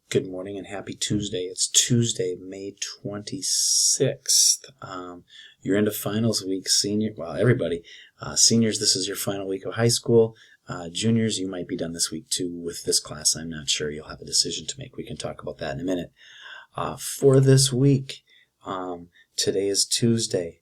Good morning and happy Tuesday. It's Tuesday, May 26th. You're into finals week, everybody. Seniors, this is your final week of high school. Juniors, you might be done this week too with this class. I'm not sure. You'll have a decision to make. We can talk about that in a minute. For this week, today is Tuesday.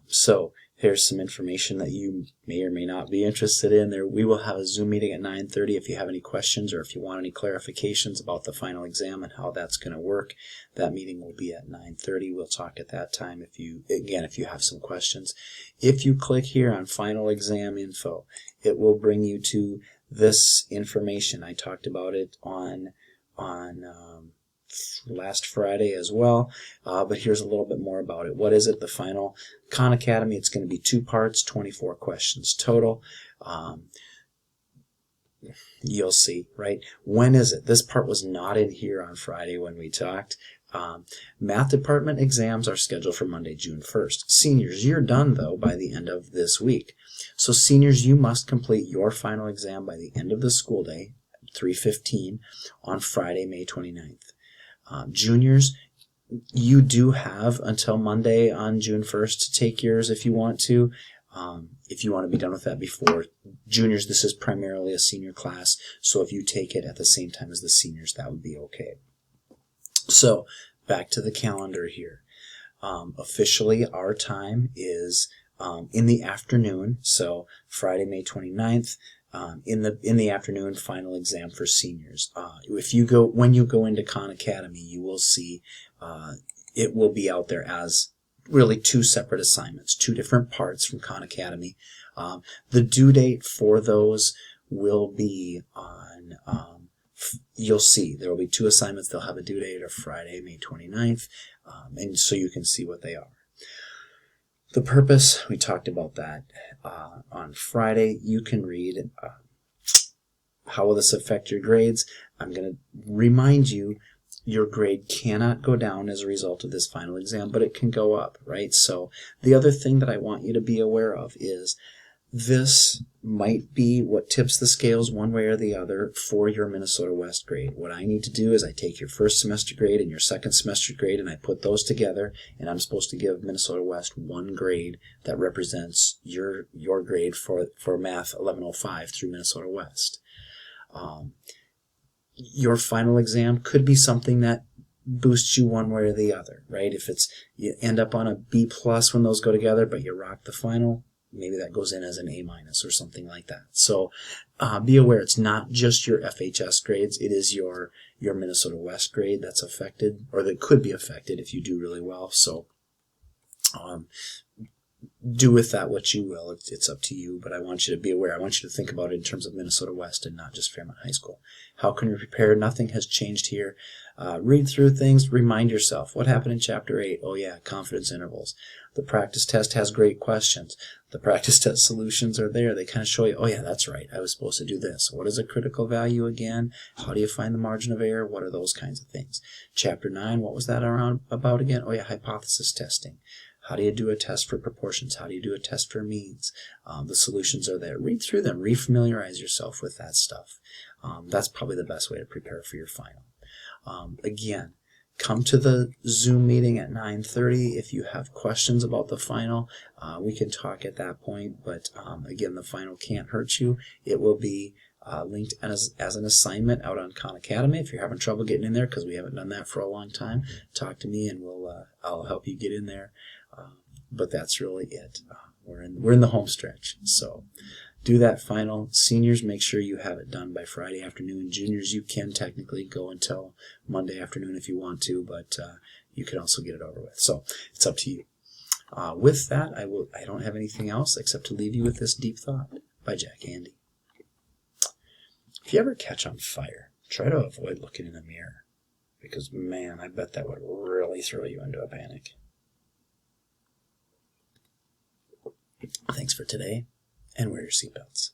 So here's some information that you may or may not be interested in. We will have a Zoom meeting at 9:30 if you have any questions or if you want any clarifications about the final exam and how that's going to work. That meeting will be at 9:30. We'll talk at that time if you have some questions. If you click here on final exam info, it will bring you to this information. I talked about it on last Friday as well, but here's a little bit more about it. What is it? The final Khan Academy. It's going to be 2 parts, 24 questions total. You'll see, right? When is it? This part was not in here on Friday when we talked. Math department exams are scheduled for Monday, June 1st. Seniors, you're done though by the end of this week. So seniors, you must complete your final exam by the end of the school day, 3:15 on Friday, May 29th. Juniors, you do have until Monday on June 1st to take yours if you want to. If you want to be done with that before. Juniors, this is primarily a senior class, so if you take it at the same time as the seniors, that would be okay. So, back to the calendar here. Officially, our time is in the afternoon, so Friday, May 29th. In the afternoon, final exam for seniors. When you go into Khan Academy, you will see it will be out there as really 2 separate assignments, 2 different parts from Khan Academy. The due date for those will be on, you'll see, there will be 2 assignments. They'll have a due date of Friday, May 29th, and so you can see what they are. The purpose, we talked about that on Friday. You can read how will this affect your grades. I'm going to remind you, your grade cannot go down as a result of this final exam, but it can go up, right? So the other thing that I want you to be aware of is this might be what tips the scales one way or the other for your Minnesota West grade. What I need to do is I take your first semester grade and your second semester grade and I put those together, and I'm supposed to give Minnesota West 1 grade that represents your grade for Math 1105 through Minnesota West. Your final exam could be something that boosts you one way or the other, right? If you end up on a B+ when those go together, but you rock the final, maybe that goes in as an A- or something like that. So be aware, it's not just your FHS grades, it is your Minnesota West grade that's affected, or that could be affected if you do really well. So do with that what you will. It's up to you, but I want you to be aware. I want you to think about it in terms of Minnesota West and not just Fairmont High School. How can you prepare? Nothing has changed here. Read through things. Remind yourself. What happened in Chapter 8? Oh yeah, confidence intervals. The practice test has great questions. The practice test solutions are there. They kind of show you, oh yeah, that's right. I was supposed to do this. What is a critical value again? How do you find the margin of error? What are those kinds of things? Chapter 9, what was that about again? Oh yeah, hypothesis testing. How do you do a test for proportions? How do you do a test for means? The solutions are there. Read through them. Refamiliarize yourself with that stuff. That's probably the best way to prepare for your final. Again, come to the Zoom meeting at 9:30. If you have questions about the final, we can talk at that point. But again, the final can't hurt you. It will be linked as an assignment out on Khan Academy. If you're having trouble getting in there, because we haven't done that for a long time, talk to me and I'll help you get in there. But that's really it. We're in the home stretch. So do that final. Seniors, make sure you have it done by Friday afternoon. Juniors, you can technically go until Monday afternoon if you want to, but you can also get it over with. So it's up to you. With that, I don't have anything else except to leave you with this deep thought by Jack Andy. If you ever catch on fire, try to avoid looking in a mirror, because man, I bet that would really throw you into a panic. Thanks for today, and wear your seatbelts.